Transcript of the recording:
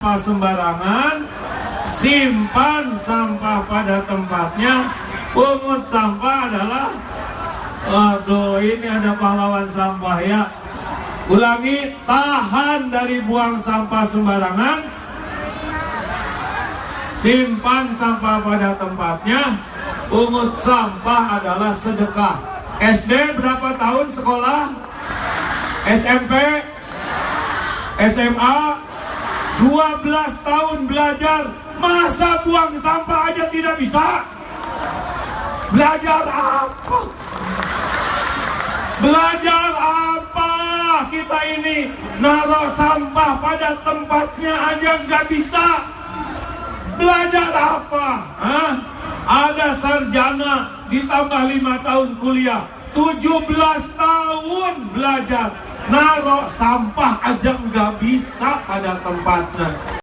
sampah sembarangan, simpan sampah pada tempatnya. Pungut sampah adalah, aduh ini ada pahlawan sampah ya. Ulangi, tahan dari buang sampah sembarangan, simpan sampah pada tempatnya. Pungut sampah adalah sedekah. SD berapa tahun sekolah? SMP? SMA? 12 tahun belajar. Masa buang sampah aja tidak bisa? Belajar apa? Belajar apa? Kita ini naruh sampah pada tempatnya aja nggak bisa. Belajar apa? Hah? Ada sarjana ditambah 5 tahun kuliah, 17 tahun belajar, naruh sampah aja nggak bisa pada tempatnya.